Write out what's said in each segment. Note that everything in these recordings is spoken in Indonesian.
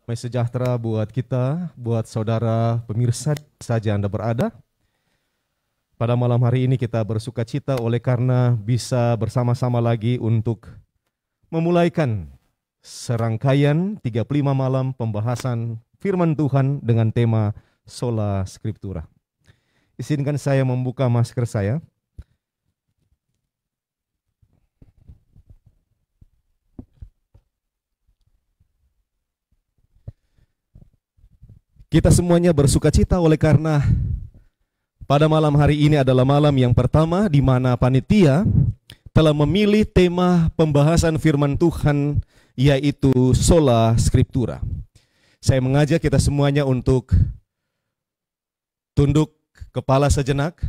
Damai sejahtera buat kita, buat saudara pemirsa saja Anda berada. Pada malam hari ini kita bersuka cita oleh karena bisa bersama-sama lagi untuk memulaikan serangkaian 35 malam pembahasan firman Tuhan dengan tema Sola Scriptura. Izinkan saya membuka masker saya. Kita semuanya bersuka cita oleh karena pada malam hari ini adalah malam yang pertama di mana panitia telah memilih tema pembahasan firman Tuhan yaitu Sola Scriptura. Saya mengajak kita semuanya untuk tunduk kepala sejenak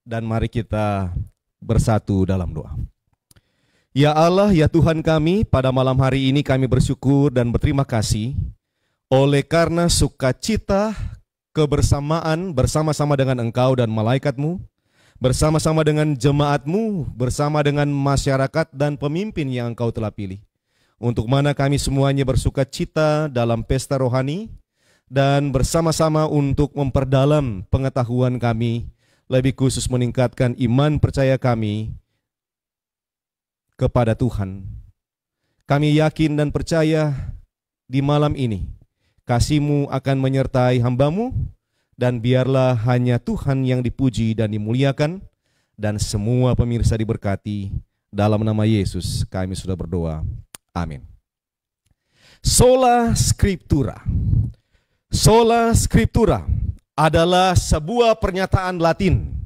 dan mari kita bersatu dalam doa. Ya Allah, ya Tuhan kami, pada malam hari ini kami bersyukur dan berterima kasih oleh karena sukacita kebersamaan bersama-sama dengan Engkau dan malaikatmu, bersama-sama dengan jemaatmu, bersama dengan masyarakat dan pemimpin yang Engkau telah pilih. Untuk mana kami semuanya bersukacita dalam pesta rohani dan bersama-sama untuk memperdalam pengetahuan kami, lebih khusus meningkatkan iman percaya kami kepada Tuhan. Kami yakin dan percaya di malam ini kasih-Mu akan menyertai hamba-Mu, dan biarlah hanya Tuhan yang dipuji dan dimuliakan, dan semua pemirsa diberkati. Dalam nama Yesus kami sudah berdoa. Amin. Sola Scriptura. Sola Scriptura adalah sebuah pernyataan Latin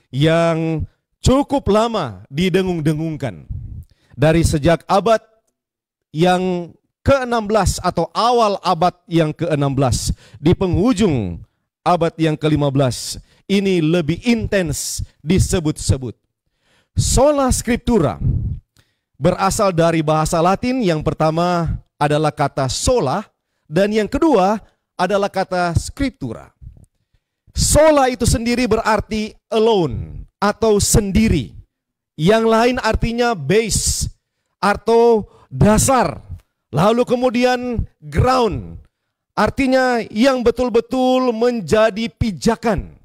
yang cukup lama didengung-dengungkan. Dari sejak abad yang ke-16 atau awal abad yang ke-16, di penghujung abad yang ke-15, ini lebih intens disebut-sebut. Sola Scriptura berasal dari bahasa Latin. Yang pertama adalah kata sola dan yang kedua adalah kata scriptura. Sola itu sendiri berarti alone atau sendiri. Yang lain artinya base atau dasar. Lalu kemudian ground, artinya yang betul-betul menjadi pijakan.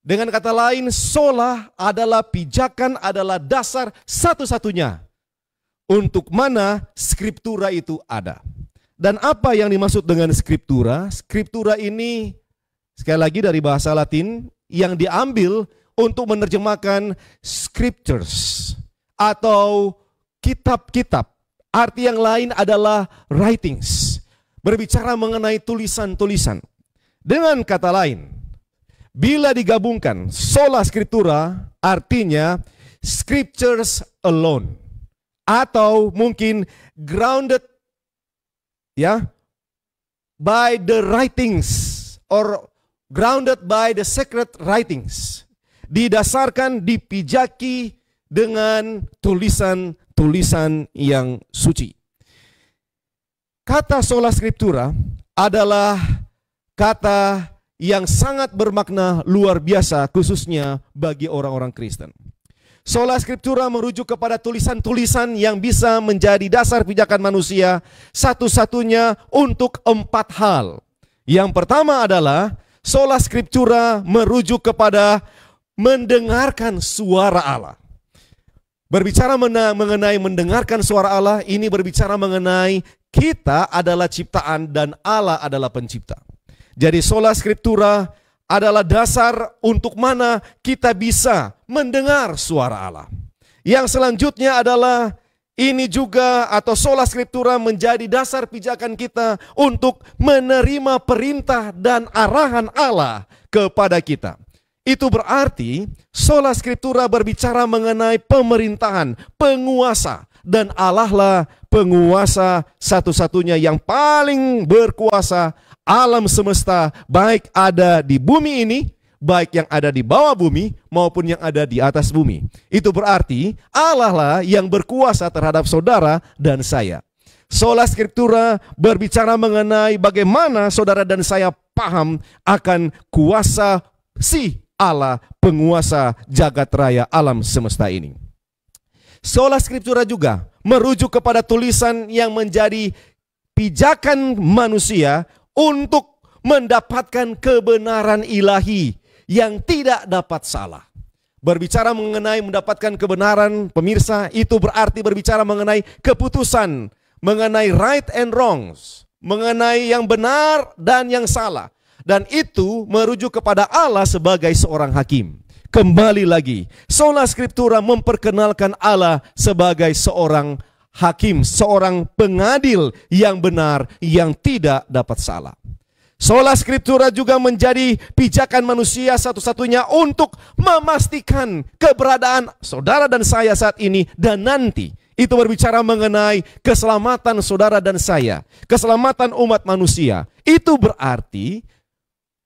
Dengan kata lain, sola adalah pijakan, adalah dasar satu-satunya untuk mana scriptura itu ada. Dan apa yang dimaksud dengan scriptura? Scriptura ini sekali lagi dari bahasa Latin yang diambil untuk menerjemahkan scriptures atau kitab-kitab. Arti yang lain adalah writings, berbicara mengenai tulisan-tulisan. Dengan kata lain, bila digabungkan sola scriptura artinya scriptures alone, atau mungkin grounded by the writings or grounded by the sacred writings, didasarkan, dipijaki dengan tulisan yang suci. Kata sola scriptura adalah kata yang sangat bermakna luar biasa khususnya bagi orang-orang Kristen. Sola scriptura merujuk kepada tulisan-tulisan yang bisa menjadi dasar pijakan manusia satu-satunya untuk 4 hal. Yang pertama adalah sola scriptura merujuk kepada mendengarkan suara Allah. Berbicara mengenai mendengarkan suara Allah, ini berbicara mengenai kita adalah ciptaan dan Allah adalah pencipta. Jadi sola scriptura adalah dasar untuk mana kita bisa mendengar suara Allah. Yang selanjutnya adalah ini juga atau sola scriptura menjadi dasar pijakan kita untuk menerima perintah dan arahan Allah kepada kita. Itu berarti sola scriptura berbicara mengenai pemerintahan, penguasa, dan Allah lah penguasa satu-satunya yang paling berkuasa alam semesta, baik ada di bumi ini, baik yang ada di bawah bumi maupun yang ada di atas bumi. Itu berarti Allah lah yang berkuasa terhadap saudara dan saya. Sola scriptura berbicara mengenai bagaimana saudara dan saya paham akan kuasa si Allah penguasa jagat raya alam semesta ini. Sola scriptura juga merujuk kepada tulisan yang menjadi pijakan manusia untuk mendapatkan kebenaran ilahi yang tidak dapat salah. Berbicara mengenai mendapatkan kebenaran, pemirsa, itu berarti berbicara mengenai keputusan, mengenai right and wrongs, mengenai yang benar dan yang salah. Dan itu merujuk kepada Allah sebagai seorang hakim. Kembali lagi, sola scriptura memperkenalkan Allah sebagai seorang hakim, seorang pengadil yang benar, yang tidak dapat salah. Sola scriptura juga menjadi pijakan manusia satu-satunya untuk memastikan keberadaan saudara dan saya saat ini dan nanti. Itu berbicara mengenai keselamatan saudara dan saya, keselamatan umat manusia. Itu berarti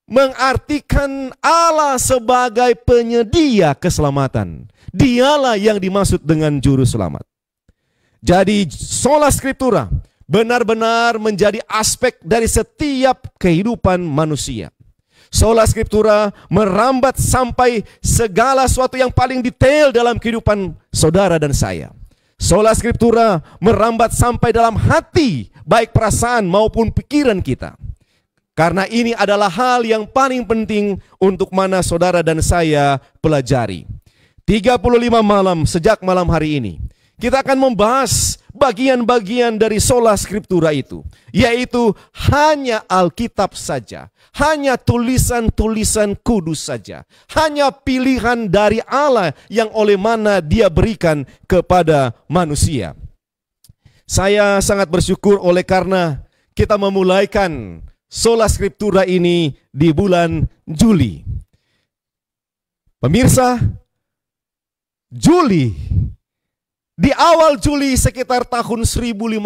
mengartikan Allah sebagai penyedia keselamatan. Dialah yang dimaksud dengan juru selamat. Jadi sola scriptura benar-benar menjadi aspek dari setiap kehidupan manusia. Sola scriptura merambat sampai segala sesuatu yang paling detail dalam kehidupan saudara dan saya. Sola scriptura merambat sampai dalam hati, baik perasaan maupun pikiran kita. Karena ini adalah hal yang paling penting untuk mana saudara dan saya pelajari. 35 malam sejak malam hari ini, kita akan membahas bagian-bagian dari sola scriptura itu, yaitu hanya Alkitab saja, hanya tulisan-tulisan kudus saja, hanya pilihan dari Allah yang oleh mana Dia berikan kepada manusia. Saya sangat bersyukur oleh karena kita memulaikan sola scriptura ini di bulan Juli. Pemirsa, Juli, di awal Juli sekitar tahun 1505,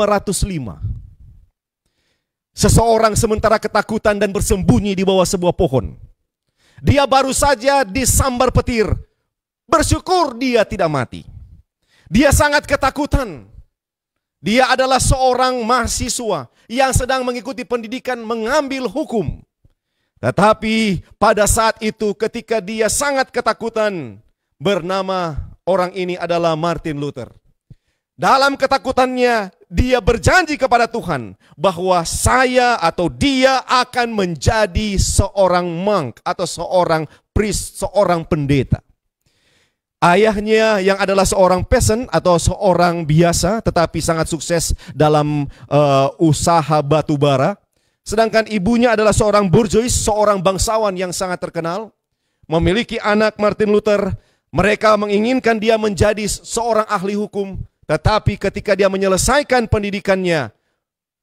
seseorang sementara ketakutan dan bersembunyi di bawah sebuah pohon. Dia baru saja disambar petir, bersyukur dia tidak mati. Dia sangat ketakutan. Dia adalah seorang mahasiswa yang sedang mengikuti pendidikan mengambil hukum. Tetapi pada saat itu ketika dia sangat ketakutan, bernama orang ini adalah Martin Luther. Dalam ketakutannya, dia berjanji kepada Tuhan bahwa saya atau dia akan menjadi seorang monk atau seorang priest, seorang pendeta. Ayahnya yang adalah seorang peasant atau seorang biasa tetapi sangat sukses dalam usaha batu bara. Sedangkan ibunya adalah seorang bourgeois, seorang bangsawan yang sangat terkenal. Memiliki anak Martin Luther, mereka menginginkan dia menjadi seorang ahli hukum. Tetapi ketika dia menyelesaikan pendidikannya,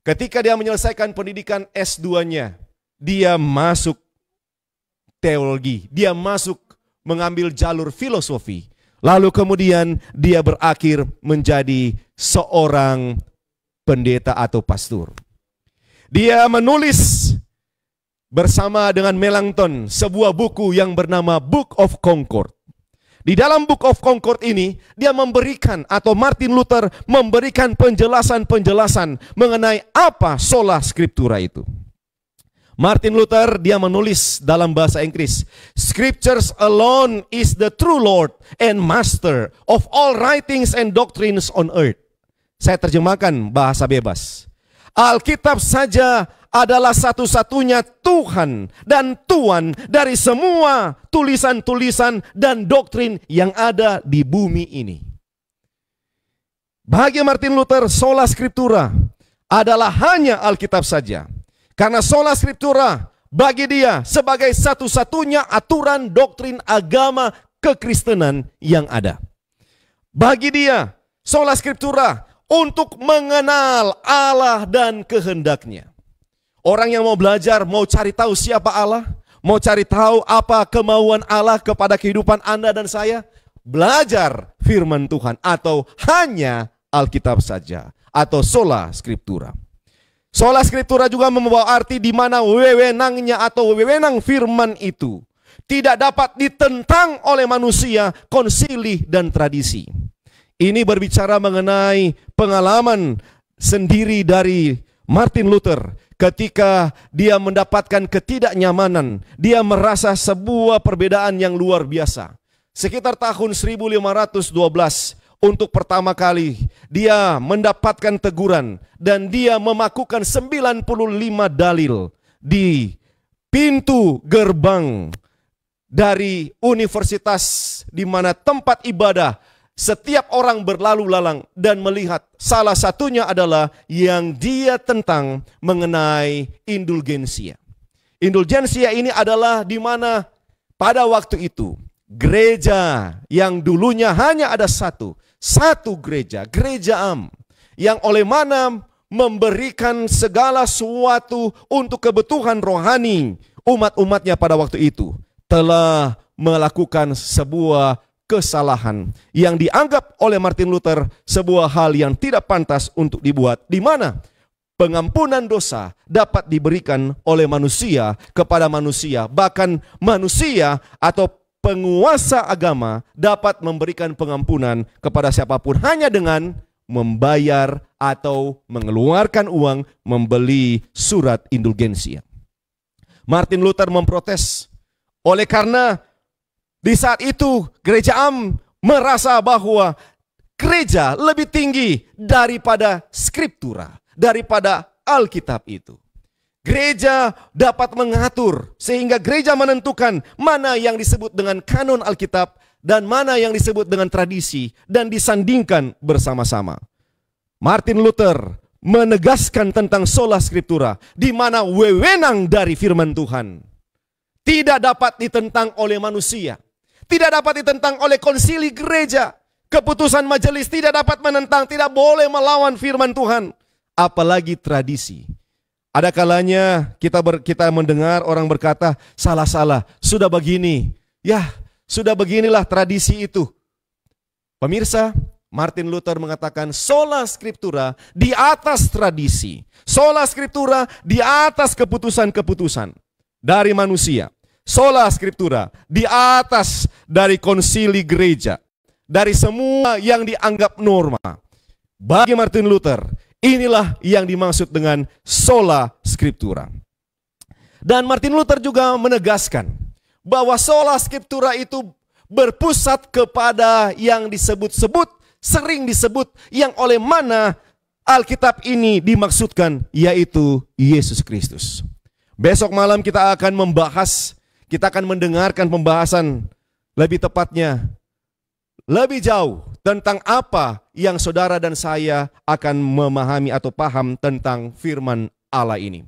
ketika dia menyelesaikan pendidikan S2-nya, dia masuk teologi, dia masuk mengambil jalur filosofi. Lalu kemudian dia berakhir menjadi seorang pendeta atau pastor. Dia menulis bersama dengan Melanchthon sebuah buku yang bernama Book of Concord. Di dalam Book of Concord ini, dia memberikan atau Martin Luther memberikan penjelasan-penjelasan mengenai apa sola scriptura itu. Martin Luther dia menulis dalam bahasa Inggris, Scriptures alone is the true Lord and Master of all writings and doctrines on earth. Saya terjemahkan bahasa bebas. Alkitab saja adalah satu-satunya Tuhan dan Tuan dari semua tulisan-tulisan dan doktrin yang ada di bumi ini. Bagi Martin Luther, sola scriptura adalah hanya Alkitab saja. Karena sola scriptura bagi dia sebagai satu-satunya aturan doktrin agama kekristenan yang ada. Bagi dia, sola scriptura untuk mengenal Allah dan kehendaknya. Orang yang mau belajar, mau cari tahu siapa Allah, mau cari tahu apa kemauan Allah kepada kehidupan Anda dan saya, belajar firman Tuhan atau hanya Alkitab saja atau sola scriptura. Sola scriptura juga membawa arti di mana wewenangnya atau wewenang firman itu tidak dapat ditentang oleh manusia, konsili dan tradisi. Ini berbicara mengenai pengalaman sendiri dari Martin Luther. Ketika dia mendapatkan ketidaknyamanan, dia merasa sebuah perbedaan yang luar biasa. Sekitar tahun 1512, untuk pertama kali dia mendapatkan teguran dan dia memakukan 95 dalil di pintu gerbang dari universitas di mana tempat ibadah setiap orang berlalu lalang dan melihat. Salah satunya adalah yang dia tentang mengenai indulgensia. Indulgensia ini adalah di mana pada waktu itu gereja yang dulunya hanya ada satu gereja, gereja Am, yang oleh mana memberikan segala sesuatu untuk kebutuhan rohani umat-umatnya pada waktu itu, telah melakukan sebuah kesalahan yang dianggap oleh Martin Luther sebuah hal yang tidak pantas untuk dibuat, di mana pengampunan dosa dapat diberikan oleh manusia kepada manusia. Bahkan manusia atau penguasa agama dapat memberikan pengampunan kepada siapapun hanya dengan membayar atau mengeluarkan uang membeli surat indulgensia. Martin Luther memprotes oleh karena di saat itu gereja Am merasa bahwa gereja lebih tinggi daripada skriptura, daripada Alkitab itu. Gereja dapat mengatur sehingga gereja menentukan mana yang disebut dengan kanon Alkitab dan mana yang disebut dengan tradisi dan disandingkan bersama-sama. Martin Luther menegaskan tentang sola scriptura, di mana wewenang dari firman Tuhan tidak dapat ditentang oleh manusia, tidak dapat ditentang oleh konsili gereja. Keputusan majelis tidak dapat menentang, tidak boleh melawan firman Tuhan, apalagi tradisi. Ada kalanya kita mendengar orang berkata, salah-salah, sudah begini. Ya, sudah beginilah tradisi itu. Pemirsa, Martin Luther mengatakan sola scriptura di atas tradisi. Sola scriptura di atas keputusan-keputusan dari manusia. Sola scriptura di atas dari konsili gereja. Dari semua yang dianggap norma. Bagi Martin Luther, inilah yang dimaksud dengan sola scriptura. Dan Martin Luther juga menegaskan bahwa sola scriptura itu berpusat kepada yang disebut-sebut, sering disebut, yang oleh mana Alkitab ini dimaksudkan, yaitu Yesus Kristus. Besok malam kita akan membahas, kita akan mendengarkan pembahasan lebih tepatnya, lebih jauh tentang apa yang saudara dan saya akan memahami atau paham tentang firman Allah ini.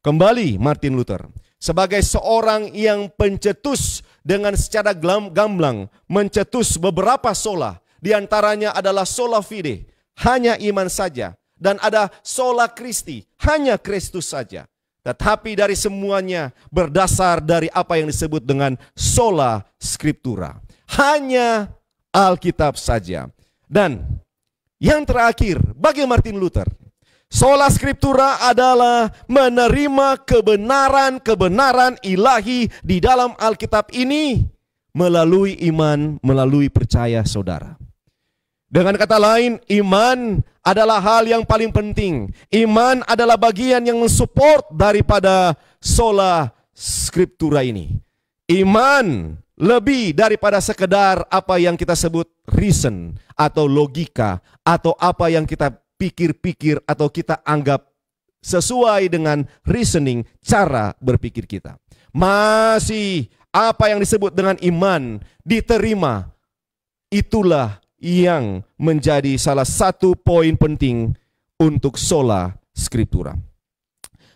Kembali Martin Luther, sebagai seorang yang pencetus dengan secara gamblang, mencetus beberapa sola, di antaranya adalah sola fide, hanya iman saja, dan ada sola Christi, hanya Kristus saja. Tetapi dari semuanya berdasar dari apa yang disebut dengan sola scriptura, hanya Alkitab saja. Dan yang terakhir, bagi Martin Luther, sola scriptura adalah menerima kebenaran-kebenaran ilahi di dalam Alkitab ini melalui iman, melalui percaya saudara. Dengan kata lain, iman adalah hal yang paling penting. Iman adalah bagian yang mensupport daripada sola scriptura ini. Iman lebih daripada sekedar apa yang kita sebut reason atau logika atau apa yang kita pikir-pikir atau kita anggap sesuai dengan reasoning, cara berpikir kita. Masih apa yang disebut dengan iman diterima, itulah yang menjadi salah satu poin penting untuk sola scriptura.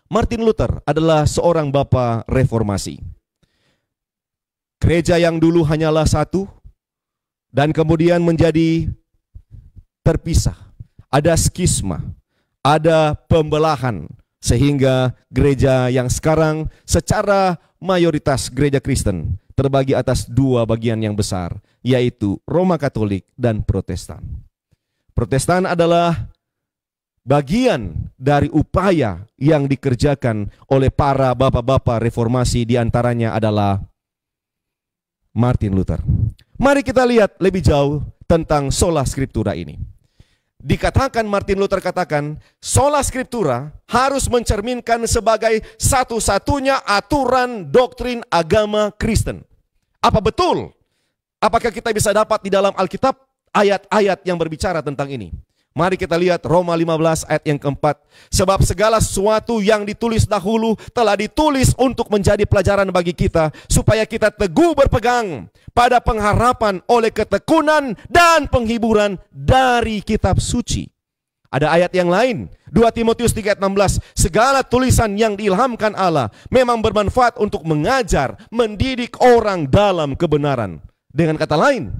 Martin Luther adalah seorang bapa reformasi. Gereja yang dulu hanyalah satu dan kemudian menjadi terpisah. Ada skisma, ada pembelahan, sehingga gereja yang sekarang secara mayoritas gereja Kristen terbagi atas dua bagian yang besar, yaitu Roma Katolik dan Protestan. Protestan adalah bagian dari upaya yang dikerjakan oleh para bapak-bapak reformasi, diantaranya adalah Martin Luther. Mari kita lihat lebih jauh tentang sola scriptura ini. Dikatakan, Martin Luther katakan, sola scriptura harus mencerminkan sebagai satu-satunya aturan doktrin agama Kristen. Apa betul? Apakah kita bisa dapat di dalam Alkitab ayat-ayat yang berbicara tentang ini. Mari kita lihat Roma 15 ayat yang keempat. Sebab segala sesuatu yang ditulis dahulu telah ditulis untuk menjadi pelajaran bagi kita, supaya kita teguh berpegang pada pengharapan oleh ketekunan dan penghiburan dari kitab suci. Ada ayat yang lain, 2 Timotius 3 ayat 16. Segala tulisan yang diilhamkan Allah memang bermanfaat untuk mengajar, mendidik orang dalam kebenaran. Dengan kata lain,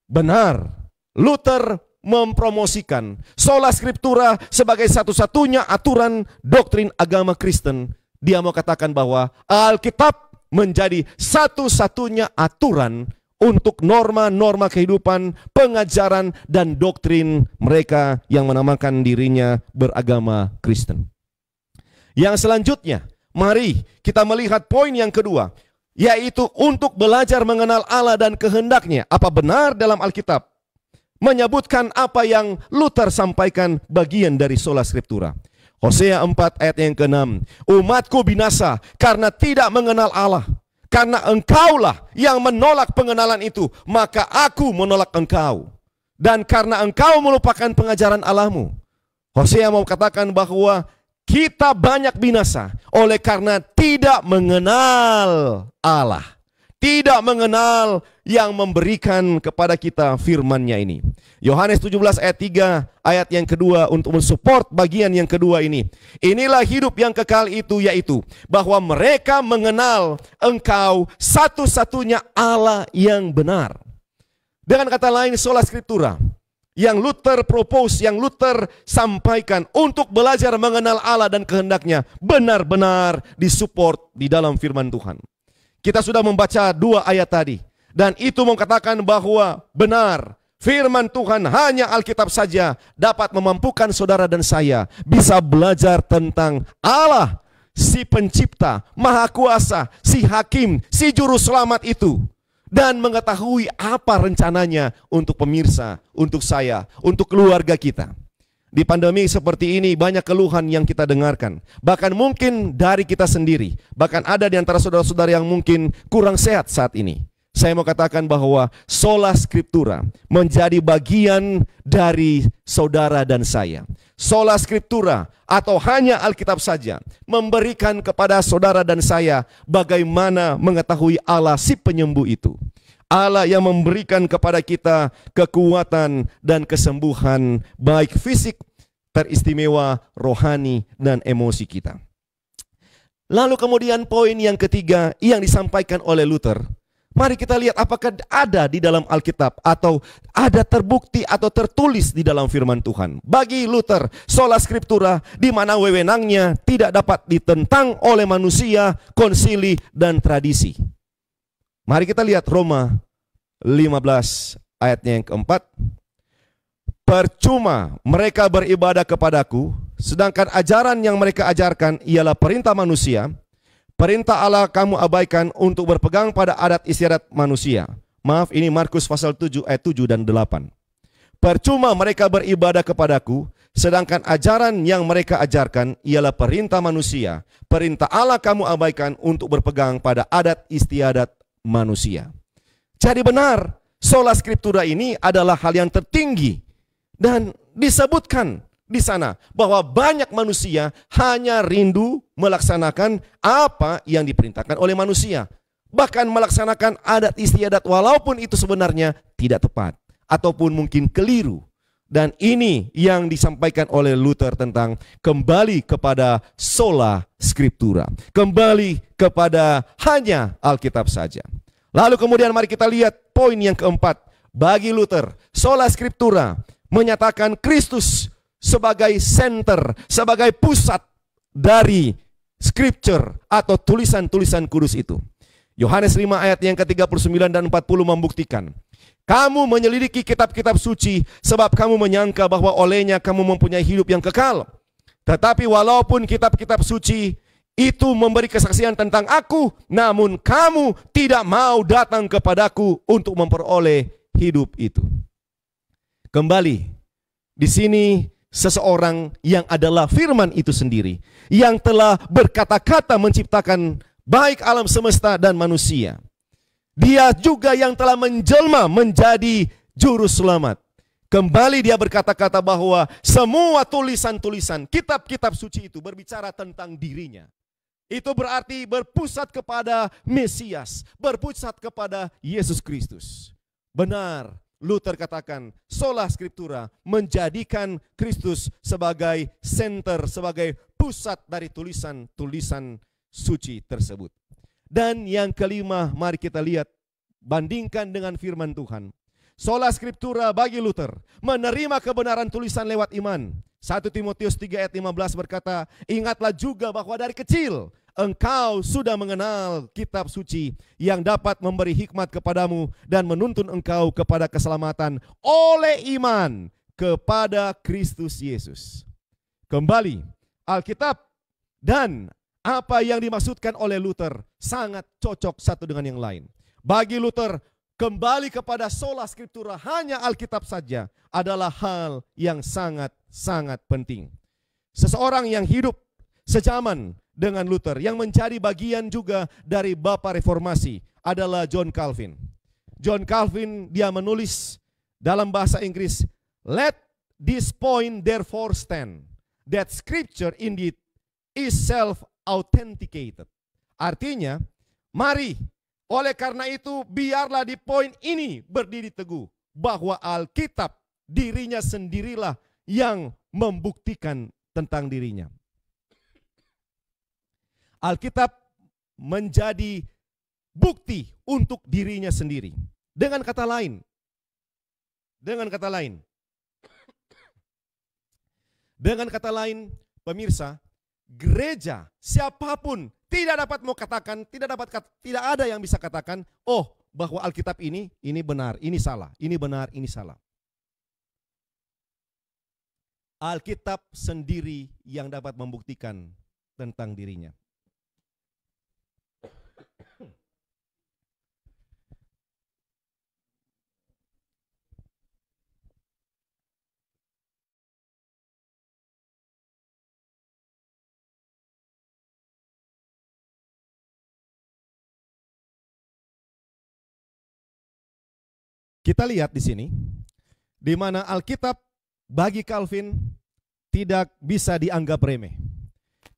benar, Luther mempromosikan sola scriptura sebagai satu-satunya aturan doktrin agama Kristen. Dia mau katakan bahwa Alkitab menjadi satu-satunya aturan untuk norma-norma kehidupan, pengajaran, dan doktrin mereka yang menamakan dirinya beragama Kristen. Yang selanjutnya, mari kita melihat poin yang kedua, yaitu untuk belajar mengenal Allah dan kehendaknya. Apa benar dalam Alkitab menyebutkan apa yang Luther sampaikan bagian dari sola scriptura. Hosea 4 ayat yang ke-6. Umatku binasa karena tidak mengenal Allah. Karena engkaulah yang menolak pengenalan itu, maka aku menolak engkau. Dan karena engkau melupakan pengajaran Allahmu. Hosea mau katakan bahwa kita banyak binasa oleh karena tidak mengenal Allah. Tidak mengenal yang memberikan kepada kita firman-Nya ini. Yohanes 17 ayat 3 ayat yang kedua untuk mensupport bagian yang kedua ini. Inilah hidup yang kekal itu, yaitu bahwa mereka mengenal engkau satu-satunya Allah yang benar. Dengan kata lain, sola scriptura yang Luther propose, yang Luther sampaikan untuk belajar mengenal Allah dan kehendaknya benar-benar disupport di dalam firman Tuhan. Kita sudah membaca 2 ayat tadi, dan itu mengatakan bahwa benar firman Tuhan hanya Alkitab saja dapat memampukan saudara dan saya bisa belajar tentang Allah, si pencipta, maha kuasa, si hakim, si juru selamat itu, dan mengetahui apa rencananya untuk pemirsa, untuk saya, untuk keluarga kita. Di pandemi seperti ini banyak keluhan yang kita dengarkan. Bahkan mungkin dari kita sendiri. Bahkan ada di antara saudara-saudara yang mungkin kurang sehat saat ini. Saya mau katakan bahwa sola scriptura menjadi bagian dari saudara dan saya. Sola scriptura atau hanya Alkitab saja memberikan kepada saudara dan saya bagaimana mengetahui Allah si penyembuh itu. Allah yang memberikan kepada kita kekuatan dan kesembuhan baik fisik, teristimewa, rohani, dan emosi kita. Lalu kemudian poin yang ketiga yang disampaikan oleh Luther. Mari kita lihat apakah ada di dalam Alkitab atau ada terbukti atau tertulis di dalam firman Tuhan. Bagi Luther, sola scriptura di mana wewenangnya tidak dapat ditentang oleh manusia, konsili, dan tradisi. Mari kita lihat Roma 15 ayatnya yang keempat. Percuma mereka beribadah kepadaku, sedangkan ajaran yang mereka ajarkan ialah perintah manusia. Perintah Allah kamu abaikan untuk berpegang pada adat istiadat manusia. Maaf, ini Markus pasal 7 ayat 7 dan 8. Percuma mereka beribadah kepadaku, sedangkan ajaran yang mereka ajarkan ialah perintah manusia. Perintah Allah kamu abaikan untuk berpegang pada adat istiadat manusia. Jadi benar, sola scriptura ini adalah hal yang tertinggi dan disebutkan di sana bahwa banyak manusia hanya rindu melaksanakan apa yang diperintahkan oleh manusia, bahkan melaksanakan adat istiadat walaupun itu sebenarnya tidak tepat ataupun mungkin keliru. Dan ini yang disampaikan oleh Luther tentang kembali kepada sola scriptura, kembali kepada hanya Alkitab saja. Lalu kemudian mari kita lihat poin yang keempat. Bagi Luther, sola scriptura menyatakan Kristus sebagai center, sebagai pusat dari scripture atau tulisan-tulisan kudus itu. Yohanes 5 ayat yang ke-39 dan 40 membuktikan. Kamu menyelidiki kitab-kitab suci sebab kamu menyangka bahwa olehnya kamu mempunyai hidup yang kekal. Tetapi walaupun kitab-kitab suci itu memberi kesaksian tentang aku, namun kamu tidak mau datang kepadaku untuk memperoleh hidup itu. Kembali, di sini seseorang yang adalah firman itu sendiri, yang telah berkata-kata menciptakan baik alam semesta dan manusia. Dia juga yang telah menjelma menjadi Juru Selamat. Kembali dia berkata-kata bahwa semua tulisan-tulisan, kitab-kitab suci itu berbicara tentang dirinya. Itu berarti berpusat kepada Mesias, berpusat kepada Yesus Kristus. Benar, Luther katakan, sola scriptura menjadikan Kristus sebagai center, sebagai pusat dari tulisan-tulisan suci tersebut. Dan yang kelima, mari kita lihat, bandingkan dengan firman Tuhan. Sola scriptura bagi Luther, menerima kebenaran tulisan lewat iman. 1 Timotius 3 ayat 15 berkata, ingatlah juga bahwa dari kecil engkau sudah mengenal kitab suci yang dapat memberi hikmat kepadamu dan menuntun engkau kepada keselamatan oleh iman kepada Kristus Yesus. Kembali, Alkitab dan apa yang dimaksudkan oleh Luther sangat cocok satu dengan yang lain. Bagi Luther, kembali kepada sola scriptura, hanya Alkitab saja adalah hal yang sangat-sangat penting. Seseorang yang hidup sejaman dengan Luther, yang menjadi bagian juga dari Bapak Reformasi, adalah John Calvin. John Calvin, dia menulis dalam bahasa Inggris, let this point therefore stand, that scripture indeed is self-authenticated. Artinya, mari, oleh karena itu, biarlah di poin ini berdiri teguh bahwa Alkitab dirinya sendirilah yang membuktikan tentang dirinya. Alkitab menjadi bukti untuk dirinya sendiri. Dengan kata lain, pemirsa, gereja siapapun tidak dapat mau katakan, tidak ada yang bisa katakan, oh bahwa Alkitab ini benar, ini salah, ini benar, ini salah. Alkitab sendiri yang dapat membuktikan tentang dirinya. Kita lihat di sini, di mana Alkitab bagi Calvin tidak bisa dianggap remeh.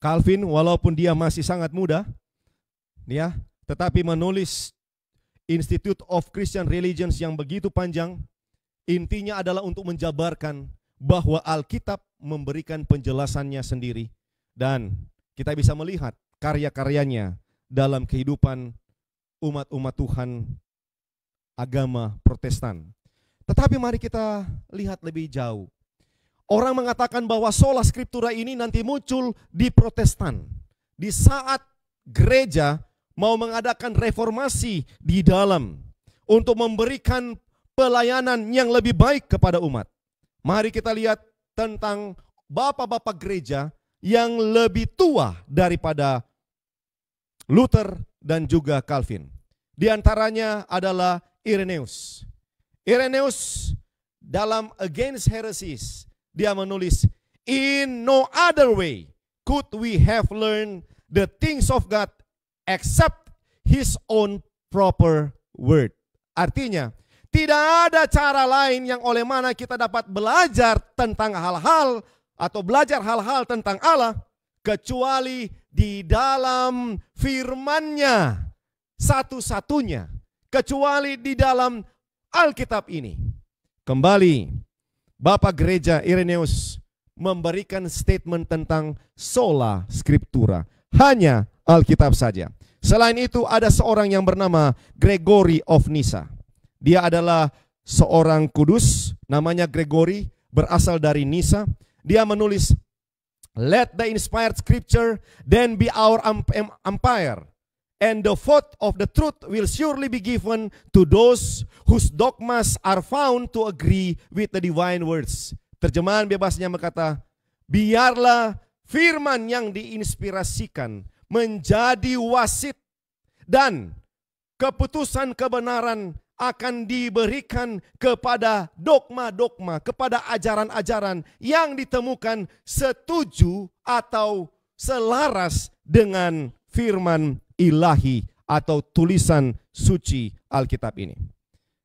Calvin walaupun dia masih sangat muda, ya, tetapi menulis Institute of Christian Religions yang begitu panjang, intinya adalah untuk menjabarkan bahwa Alkitab memberikan penjelasannya sendiri dan kita bisa melihat karya-karyanya dalam kehidupan umat-umat Tuhan agama Protestan. Tetapi mari kita lihat lebih jauh. Orang mengatakan bahwa sola scriptura ini nanti muncul di Protestan. Di saat gereja mau mengadakan reformasi di dalam untuk memberikan pelayanan yang lebih baik kepada umat. Mari kita lihat tentang bapak-bapak gereja yang lebih tua daripada Luther dan juga Calvin. Di antaranya adalah Irenaeus. Irenaeus dalam Against Heresies, dia menulis, in no other way could we have learned the things of God except His own proper word. Artinya, tidak ada cara lain yang oleh mana kita dapat belajar tentang hal-hal atau belajar hal-hal tentang Allah kecuali di dalam firman-Nya satu-satunya, kecuali di dalam Alkitab ini. Kembali, Bapak Gereja Irenaeus memberikan statement tentang sola scriptura, hanya Alkitab saja. Selain itu ada seorang yang bernama Gregory of Nyssa. Dia adalah seorang kudus, namanya Gregory, berasal dari Nyssa. Dia menulis, let the inspired scripture then be our umpire, and the vote of the truth will surely be given to those whose dogmas are found to agree with the divine words. Terjemahan bebasnya berkata, biarlah firman yang diinspirasikan menjadi wasit dan keputusan kebenaran akan diberikan kepada dogma-dogma, kepada ajaran-ajaran yang ditemukan setuju atau selaras dengan firman ilahi atau tulisan suci Alkitab ini.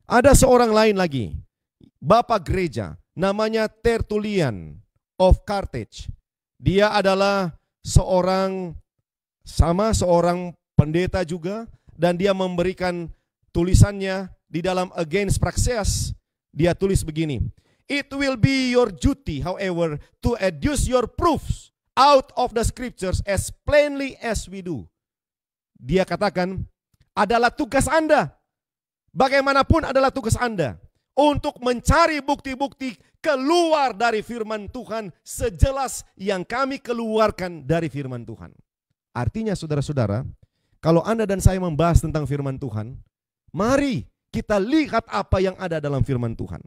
Ada seorang lain lagi bapak gereja namanya Tertullian of Carthage. Dia adalah seorang pendeta juga, dan dia memberikan tulisannya di dalam Against Praxeas. Dia tulis begini, "It will be your duty, however, to adduce your proofs out of the scriptures as plainly as we do." Dia katakan, adalah tugas Anda, bagaimanapun adalah tugas Anda, untuk mencari bukti-bukti keluar dari firman Tuhan sejelas yang kami keluarkan dari firman Tuhan. Artinya saudara-saudara, kalau Anda dan saya membahas tentang firman Tuhan, mari kita lihat apa yang ada dalam firman Tuhan.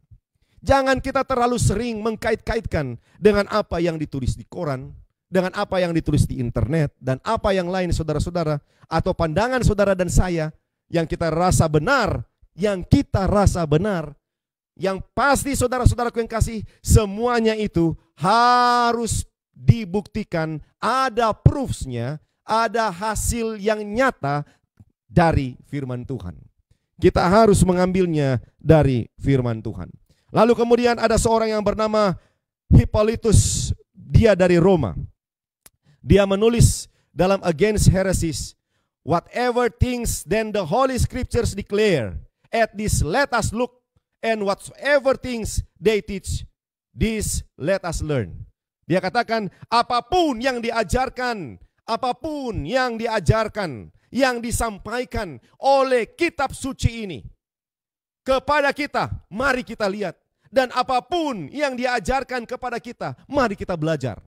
Jangan kita terlalu sering mengkait-kaitkan dengan apa yang ditulis di koran, dengan apa yang ditulis di internet, dan apa yang lain saudara-saudara, atau pandangan saudara dan saya yang kita rasa benar, yang pasti saudara-saudaraku yang kasih, semuanya itu harus dibuktikan, ada proofsnya, ada hasil yang nyata dari firman Tuhan. Kita harus mengambilnya dari firman Tuhan. Lalu kemudian ada seorang yang bernama Hippolytus, dia dari Roma. Dia menulis dalam Against Heresies, "Whatever things then the Holy Scriptures declare, at this let us look, and whatsoever things they teach, this let us learn." Dia katakan, apapun yang diajarkan, yang disampaikan oleh kitab suci ini kepada kita, mari kita lihat. Dan apapun yang diajarkan kepada kita, mari kita belajar.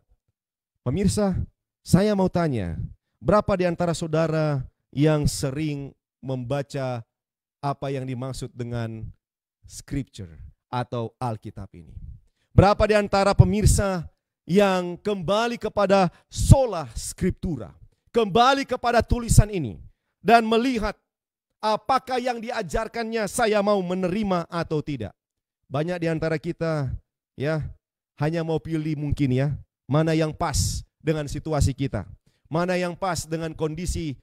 Pemirsa, saya mau tanya, berapa di antara saudara yang sering membaca apa yang dimaksud dengan Scripture atau Alkitab ini? Berapa di antara pemirsa yang kembali kepada sola scriptura, kembali kepada tulisan ini, dan melihat apakah yang diajarkannya saya mau menerima atau tidak? Banyak di antara kita ya hanya mau pilih mungkin ya, mana yang pas dengan situasi kita, mana yang pas dengan kondisi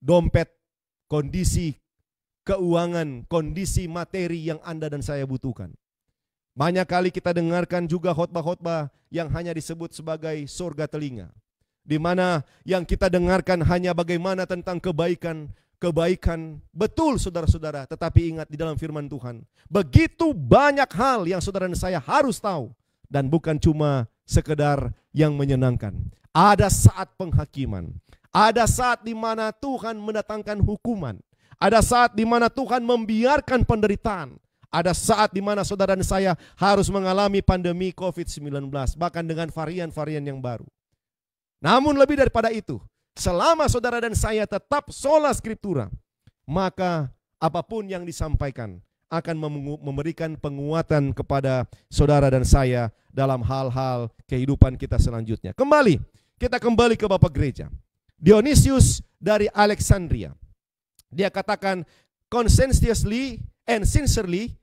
dompet, kondisi keuangan, kondisi materi yang Anda dan saya butuhkan. Banyak kali kita dengarkan juga khotbah-khotbah yang hanya disebut sebagai surga telinga, di mana yang kita dengarkan hanya bagaimana tentang kebaikan. Betul saudara-saudara, tetapi ingat di dalam firman Tuhan begitu banyak hal yang saudara dan saya harus tahu, dan bukan cuma sekedar yang menyenangkan. Ada saat penghakiman, ada saat di mana Tuhan mendatangkan hukuman, ada saat di mana Tuhan membiarkan penderitaan, ada saat di mana saudara dan saya harus mengalami pandemi COVID-19, bahkan dengan varian-varian yang baru. Namun lebih daripada itu, selama saudara dan saya tetap sola scriptura, maka apapun yang disampaikan akan memberikan penguatan kepada saudara dan saya dalam hal-hal kehidupan kita selanjutnya. Kita kembali ke Bapak Gereja. Dionysius dari Alexandria. Dia katakan, "Conscientiously and sincerely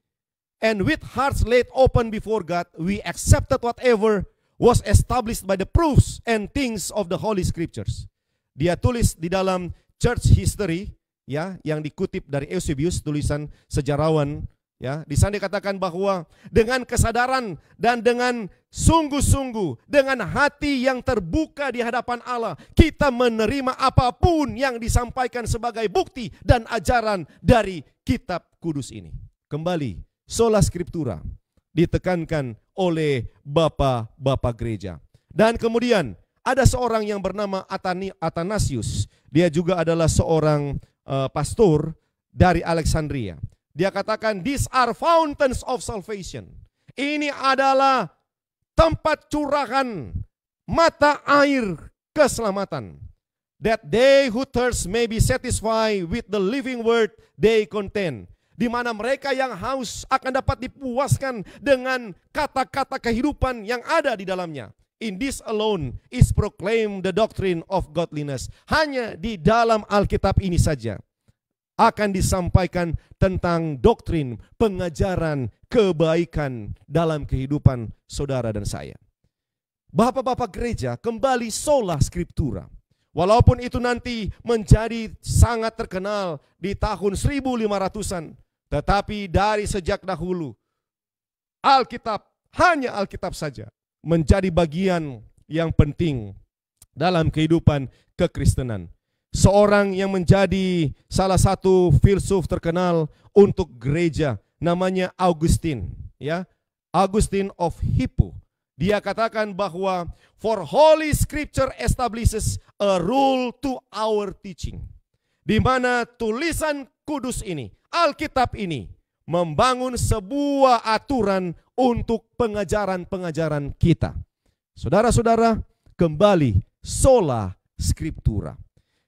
and with hearts laid open before God, we accepted whatever was established by the proofs and things of the Holy Scriptures." Dia tulis di dalam Church History ya, yang dikutip dari Eusebius, tulisan sejarawan ya. Di sana dikatakan bahwa dengan kesadaran dan dengan sungguh-sungguh, dengan hati yang terbuka di hadapan Allah, kita menerima apapun yang disampaikan sebagai bukti dan ajaran dari kitab kudus ini. Kembali, sola scriptura ditekankan oleh bapak-bapak gereja. Dan kemudian ada seorang yang bernama Athanasius. Dia juga adalah seorang pastor dari Alexandria. Dia katakan, "These are fountains of salvation." Ini adalah tempat curahan mata air keselamatan. "That they who thirst may be satisfied with the living word they contain." Di mana mereka yang haus akan dapat dipuaskan dengan kata-kata kehidupan yang ada di dalamnya. "In this alone is proclaimed the doctrine of godliness." Hanya di dalam Alkitab ini saja akan disampaikan tentang doktrin, pengajaran, kebaikan dalam kehidupan saudara dan saya. Bapak-bapak gereja, kembali sola scriptura. Walaupun itu nanti menjadi sangat terkenal di tahun 1500-an, tetapi dari sejak dahulu Alkitab, hanya Alkitab saja menjadi bagian yang penting dalam kehidupan kekristenan. Seorang yang menjadi salah satu filsuf terkenal untuk gereja namanya Augustine, ya. Augustine of Hippo. Dia katakan bahwa for Holy Scripture establishes a rule to our teaching. Di mana tulisan kudus ini, Alkitab ini membangun sebuah aturan untuk pengajaran-pengajaran kita. Saudara-saudara, kembali sola scriptura.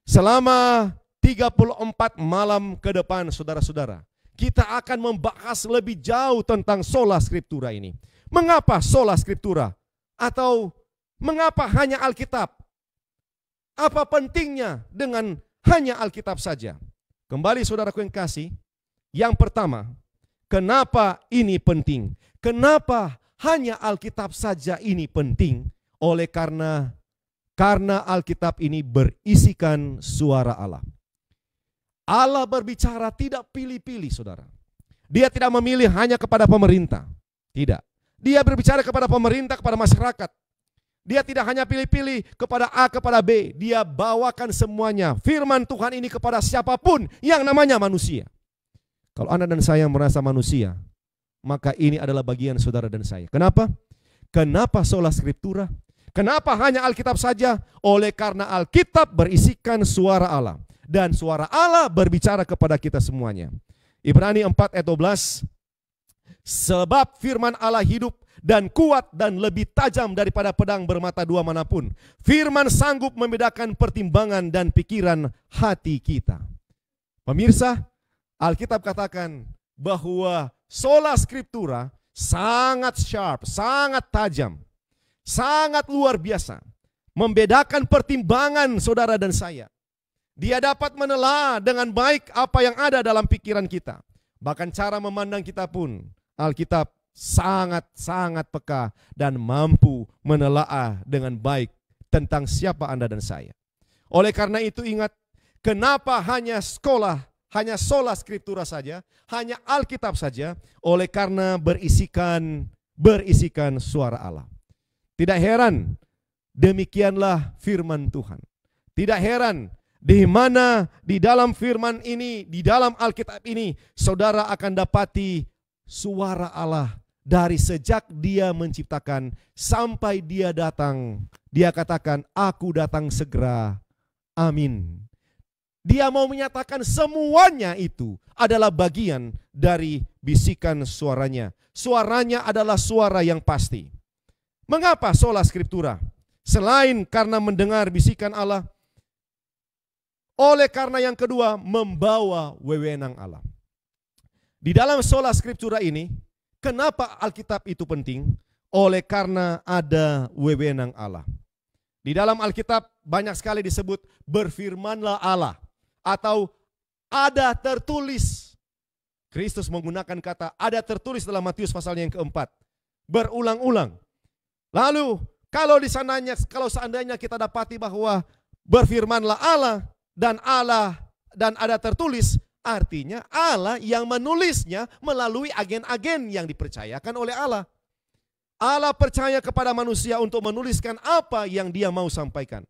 Selama 34 malam ke depan, saudara-saudara, kita akan membahas lebih jauh tentang sola scriptura ini. Mengapa sola scriptura? Atau mengapa hanya Alkitab? Apa pentingnya dengan hanya Alkitab saja? Kembali saudaraku yang kasih, yang pertama, kenapa ini penting? Kenapa hanya Alkitab saja ini penting? Oleh karena Alkitab ini berisikan suara Allah. Allah berbicara tidak pilih-pilih, saudara. Dia tidak memilih hanya kepada pemerintah. Tidak. Dia berbicara kepada pemerintah, kepada masyarakat. Dia tidak hanya pilih-pilih kepada A, kepada B. Dia bawakan semuanya. Firman Tuhan ini kepada siapapun yang namanya manusia. Kalau Anda dan saya merasa manusia, maka ini adalah bagian saudara dan saya. Kenapa? Kenapa sola scriptura? Kenapa hanya Alkitab saja? Oleh karena Alkitab berisikan suara Allah. Dan suara Allah berbicara kepada kita semuanya. Ibrani 4 ayat 12. Sebab firman Allah hidup dan kuat dan lebih tajam daripada pedang bermata dua manapun. Firman sanggup membedakan pertimbangan dan pikiran hati kita. Pemirsa, Alkitab katakan bahwa sola scriptura sangat sharp, sangat tajam, sangat luar biasa. Membedakan pertimbangan saudara dan saya. Dia dapat menelaah dengan baik apa yang ada dalam pikiran kita. Bahkan cara memandang kita pun Alkitab sangat-sangat peka dan mampu menelaah dengan baik tentang siapa Anda dan saya. Oleh karena itu ingat, kenapa hanya sola scriptura saja, hanya Alkitab saja? Oleh karena berisikan suara Allah. Tidak heran, demikianlah firman Tuhan. Tidak heran, di mana di dalam firman ini, di dalam Alkitab ini, saudara akan dapati suara Allah dari sejak Dia menciptakan sampai Dia datang. Dia katakan, aku datang segera. Amin. Dia mau menyatakan semuanya itu adalah bagian dari bisikan suaranya. Suaranya adalah suara yang pasti. Mengapa sola scriptura? Selain karena mendengar bisikan Allah, oleh karena yang kedua, membawa wewenang Allah. Di dalam sola scriptura ini, kenapa Alkitab itu penting? Oleh karena ada wewenang Allah. Di dalam Alkitab banyak sekali disebut berfirmanlah Allah atau ada tertulis. Kristus menggunakan kata ada tertulis dalam Matius pasal yang keempat. Berulang-ulang. Lalu kalau seandainya kita dapati bahwa berfirmanlah Allah dan ada tertulis, artinya Allah yang menulisnya melalui agen-agen yang dipercayakan oleh Allah. Allah percaya kepada manusia untuk menuliskan apa yang Dia mau sampaikan.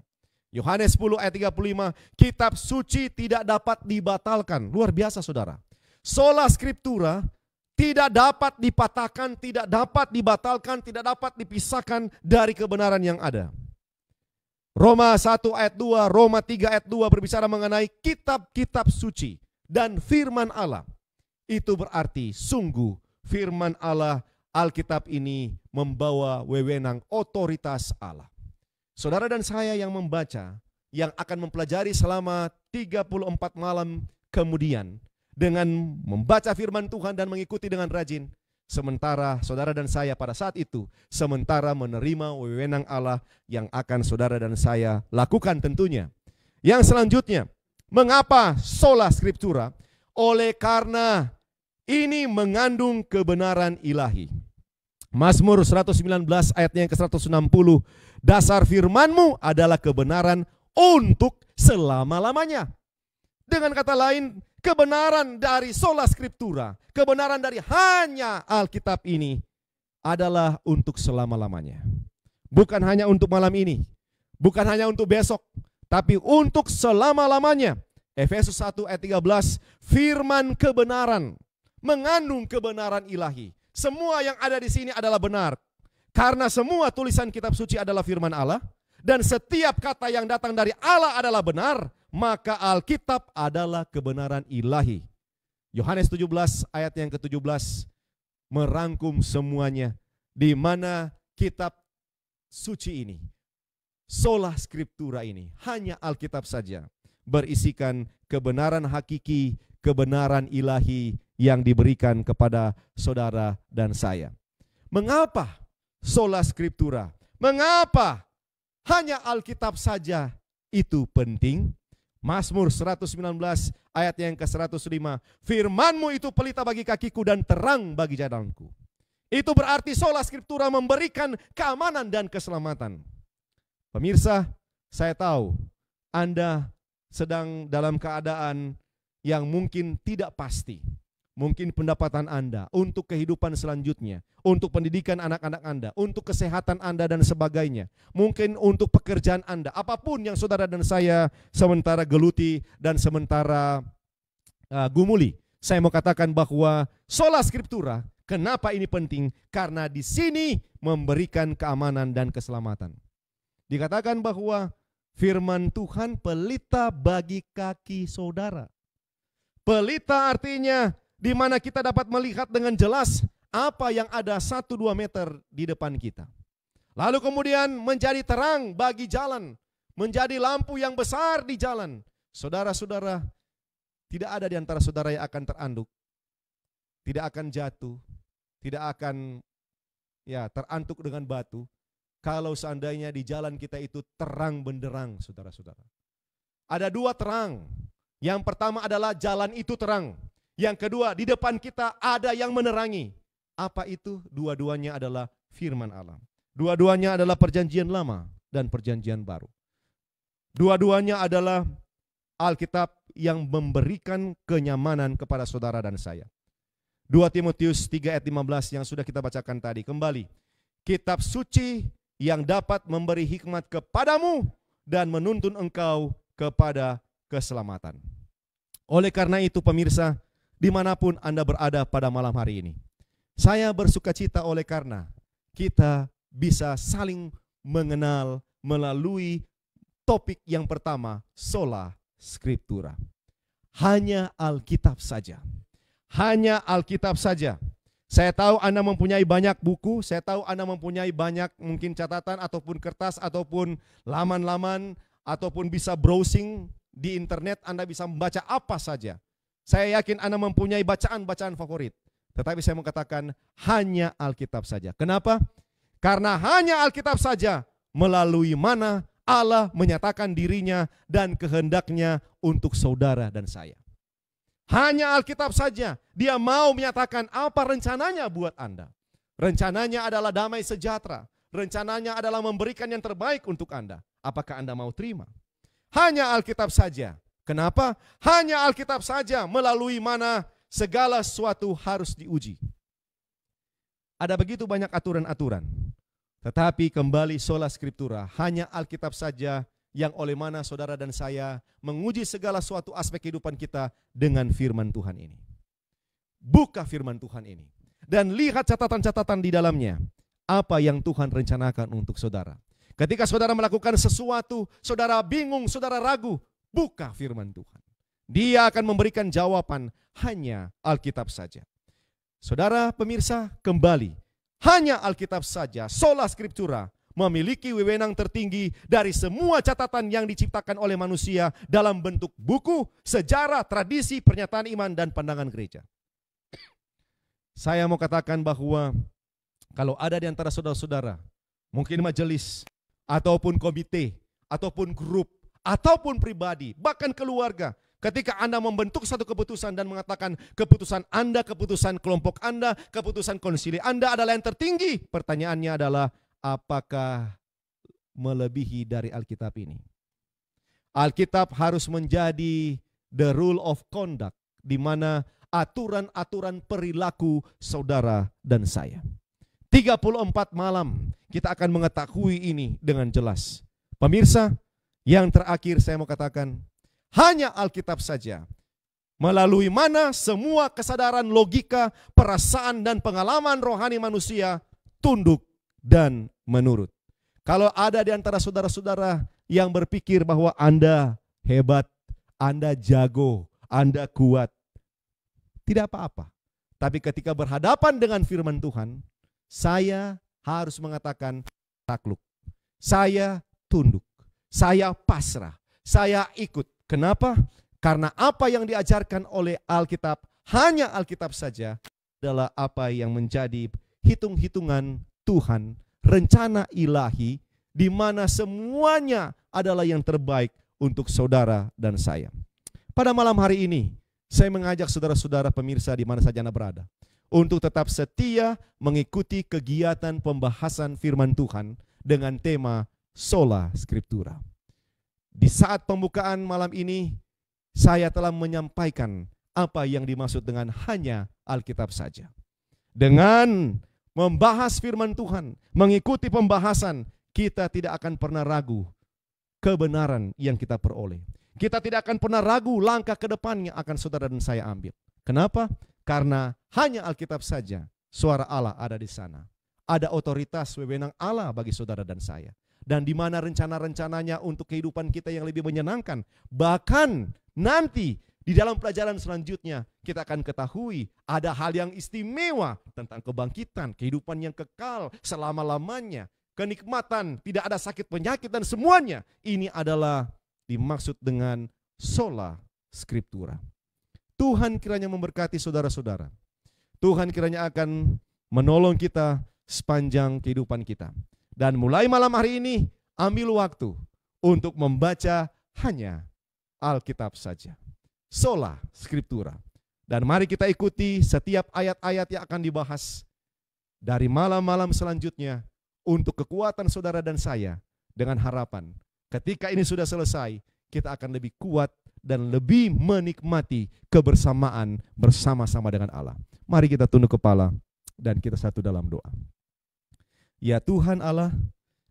Yohanes 10 ayat 35, kitab suci tidak dapat dibatalkan. Luar biasa saudara. Sola scriptura tidak dapat dipatahkan, tidak dapat dibatalkan, tidak dapat dipisahkan dari kebenaran yang ada. Roma 1 ayat 2, Roma 3 ayat 2 berbicara mengenai kitab-kitab suci dan firman Allah. Itu berarti sungguh firman Allah, Alkitab ini membawa wewenang otoritas Allah. Saudara dan saya yang membaca, yang akan mempelajari selama 34 malam kemudian, dengan membaca firman Tuhan dan mengikuti dengan rajin, sementara saudara dan saya pada saat itu, sementara menerima wewenang Allah yang akan saudara dan saya lakukan tentunya. Yang selanjutnya, mengapa sola scriptura? Oleh karena ini mengandung kebenaran ilahi. Mazmur 119 ayatnya yang ke-160, dasar firman-Mu adalah kebenaran untuk selama-lamanya. Dengan kata lain, kebenaran dari sola scriptura, kebenaran dari hanya Alkitab ini adalah untuk selama-lamanya. Bukan hanya untuk malam ini, bukan hanya untuk besok, tapi untuk selama-lamanya. Efesus 1 ayat 13, firman kebenaran mengandung kebenaran ilahi. Semua yang ada di sini adalah benar. Karena semua tulisan kitab suci adalah firman Allah, dan setiap kata yang datang dari Allah adalah benar, maka Alkitab adalah kebenaran ilahi. Yohanes 17 ayat yang ke-17 merangkum semuanya, di mana kitab suci ini, sola scriptura ini, hanya Alkitab saja berisikan kebenaran hakiki, kebenaran ilahi yang diberikan kepada saudara dan saya. Mengapa sola scriptura? Mengapa hanya Alkitab saja itu penting? Mazmur 119 ayat yang ke-105, firman-Mu itu pelita bagi kakiku dan terang bagi jalanku. Itu berarti sola scriptura memberikan keamanan dan keselamatan. Pemirsa, saya tahu Anda sedang dalam keadaan yang mungkin tidak pasti. Mungkin pendapatan Anda untuk kehidupan selanjutnya, untuk pendidikan anak-anak Anda, untuk kesehatan Anda dan sebagainya. Mungkin untuk pekerjaan Anda, apapun yang saudara dan saya sementara geluti dan sementara gumuli. Saya mau katakan bahwa sola scriptura, kenapa ini penting? Karena di sini memberikan keamanan dan keselamatan. Dikatakan bahwa firman Tuhan pelita bagi kaki saudara. Pelita artinya di mana kita dapat melihat dengan jelas apa yang ada 1-2 meter di depan kita. Lalu kemudian menjadi terang bagi jalan, menjadi lampu yang besar di jalan. Saudara-saudara, tidak ada di antara saudara yang akan teranduk, tidak akan jatuh, tidak akan terantuk dengan batu, kalau seandainya di jalan kita itu terang benderang, saudara-saudara. Ada 2 terang. Yang pertama adalah jalan itu terang. Yang kedua, di depan kita ada yang menerangi. Apa itu? Dua-duanya adalah firman Allah. Dua-duanya adalah perjanjian lama dan perjanjian baru. Dua-duanya adalah Alkitab yang memberikan kenyamanan kepada saudara dan saya. 2 Timotius 3 ayat 15 yang sudah kita bacakan tadi. Kembali, kitab suci yang dapat memberi hikmat kepadamu dan menuntun engkau kepada keselamatan. Oleh karena itu pemirsa, dimanapun Anda berada pada malam hari ini, saya bersuka cita oleh karena kita bisa saling mengenal melalui topik yang pertama, sola scriptura. Hanya Alkitab saja. Hanya Alkitab saja. Saya tahu Anda mempunyai banyak buku, saya tahu Anda mempunyai banyak mungkin catatan ataupun kertas ataupun laman-laman ataupun bisa browsing di internet, Anda bisa membaca apa saja. Saya yakin Anda mempunyai bacaan-bacaan favorit. Tetapi saya mau katakan hanya Alkitab saja. Kenapa? Karena hanya Alkitab saja melalui mana Allah menyatakan dirinya dan kehendaknya untuk saudara dan saya. Hanya Alkitab saja Dia mau menyatakan apa rencananya buat Anda. Rencananya adalah damai sejahtera. Rencananya adalah memberikan yang terbaik untuk Anda. Apakah Anda mau terima? Hanya Alkitab saja. Kenapa? Hanya Alkitab saja melalui mana segala sesuatu harus diuji. Ada begitu banyak aturan-aturan. Tetapi kembali sola scriptura, hanya Alkitab saja yang oleh mana saudara dan saya menguji segala suatu aspek kehidupan kita dengan firman Tuhan ini. Buka firman Tuhan ini dan lihat catatan-catatan di dalamnya. Apa yang Tuhan rencanakan untuk saudara. Ketika saudara melakukan sesuatu, saudara bingung, saudara ragu, buka firman Tuhan. Dia akan memberikan jawaban, hanya Alkitab saja. Saudara pemirsa, kembali, hanya Alkitab saja, sola scriptura, memiliki wewenang tertinggi dari semua catatan yang diciptakan oleh manusia dalam bentuk buku, sejarah, tradisi, pernyataan iman, dan pandangan gereja. Saya mau katakan bahwa kalau ada di antara saudara-saudara, mungkin majelis, ataupun komite, ataupun grup, ataupun pribadi, bahkan keluarga, ketika Anda membentuk satu keputusan dan mengatakan keputusan Anda, keputusan kelompok Anda, keputusan konsili Anda adalah yang tertinggi, pertanyaannya adalah apakah melebihi dari Alkitab ini? Alkitab harus menjadi the rule of conduct, di mana aturan-aturan perilaku saudara dan saya. 34 malam kita akan mengetahui ini dengan jelas. Pemirsa, yang terakhir saya mau katakan, hanya Alkitab saja melalui mana semua kesadaran, logika, perasaan, dan pengalaman rohani manusia tunduk dan menurut. Kalau ada di antara saudara-saudara yang berpikir bahwa Anda hebat, Anda jago, Anda kuat, tidak apa-apa. Tapi ketika berhadapan dengan firman Tuhan, saya harus mengatakan takluk. Saya tunduk. Saya pasrah. Saya ikut. Kenapa? Karena apa yang diajarkan oleh Alkitab, hanya Alkitab saja, adalah apa yang menjadi hitung-hitungan Tuhan, rencana ilahi, di mana semuanya adalah yang terbaik untuk saudara dan saya. Pada malam hari ini, saya mengajak saudara-saudara pemirsa di mana saja Anda berada, untuk tetap setia mengikuti kegiatan pembahasan firman Tuhan dengan tema Sola Scriptura. Di saat pembukaan malam ini, saya telah menyampaikan apa yang dimaksud dengan hanya Alkitab saja. Dengan membahas firman Tuhan, mengikuti pembahasan, kita tidak akan pernah ragu kebenaran yang kita peroleh. Kita tidak akan pernah ragu langkah ke depan yang akan saudara dan saya ambil. Kenapa? Karena hanya Alkitab saja suara Allah ada di sana. Ada otoritas wewenang Allah bagi saudara dan saya. Dan di mana rencana-rencananya untuk kehidupan kita yang lebih menyenangkan. Bahkan nanti di dalam pelajaran selanjutnya kita akan ketahui ada hal yang istimewa tentang kebangkitan, kehidupan yang kekal selama-lamanya, kenikmatan, tidak ada sakit penyakit dan semuanya. Ini adalah dimaksud dengan Sola Scriptura. Tuhan kiranya memberkati saudara-saudara. Tuhan kiranya akan menolong kita sepanjang kehidupan kita. Dan mulai malam hari ini, ambil waktu untuk membaca hanya Alkitab saja. Sola Scriptura. Dan mari kita ikuti setiap ayat-ayat yang akan dibahas dari malam-malam selanjutnya untuk kekuatan saudara dan saya, dengan harapan ketika ini sudah selesai, kita akan lebih kuat dan lebih menikmati kebersamaan bersama-sama dengan Allah. Mari kita tunduk kepala dan kita satu dalam doa. Ya Tuhan Allah,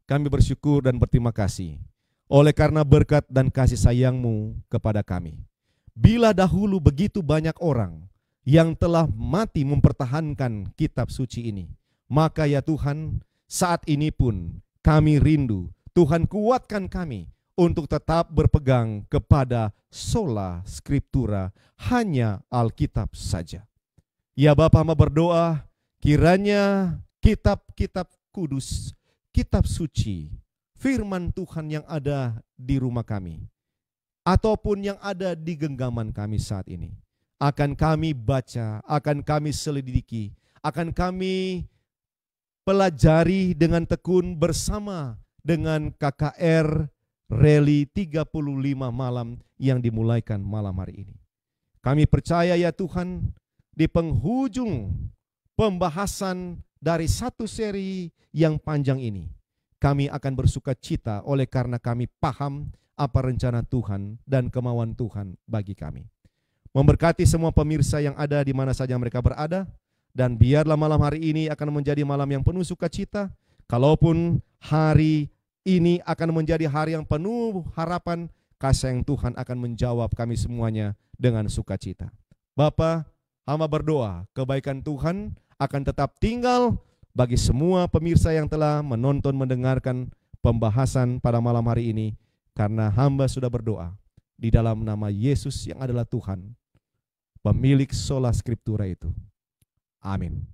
kami bersyukur dan berterima kasih oleh karena berkat dan kasih sayang-Mu kepada kami. Bila dahulu begitu banyak orang yang telah mati mempertahankan kitab suci ini, maka ya Tuhan, saat ini pun kami rindu, Tuhan kuatkan kami untuk tetap berpegang kepada Sola Scriptura, hanya Alkitab saja. Ya Bapa, hamba berdoa, kiranya kitab-kitab kudus, kitab suci, firman Tuhan yang ada di rumah kami, ataupun yang ada di genggaman kami saat ini, akan kami baca, akan kami selidiki, akan kami pelajari dengan tekun bersama dengan KKR Rally 35 malam yang dimulaikan malam hari ini. Kami percaya ya Tuhan, di penghujung pembahasan dari satu seri yang panjang ini, kami akan bersuka cita oleh karena kami paham apa rencana Tuhan dan kemauan Tuhan bagi kami. Memberkati semua pemirsa yang ada di mana saja mereka berada, dan biarlah malam hari ini akan menjadi malam yang penuh sukacita. Kalaupun hari ini akan menjadi hari yang penuh harapan, kasih yang Tuhan akan menjawab kami semuanya dengan sukacita. Bapa, hamba berdoa kebaikan Tuhan akan tetap tinggal bagi semua pemirsa yang telah menonton, mendengarkan pembahasan pada malam hari ini, karena hamba sudah berdoa di dalam nama Yesus yang adalah Tuhan, pemilik Sola Scriptura itu. Amin.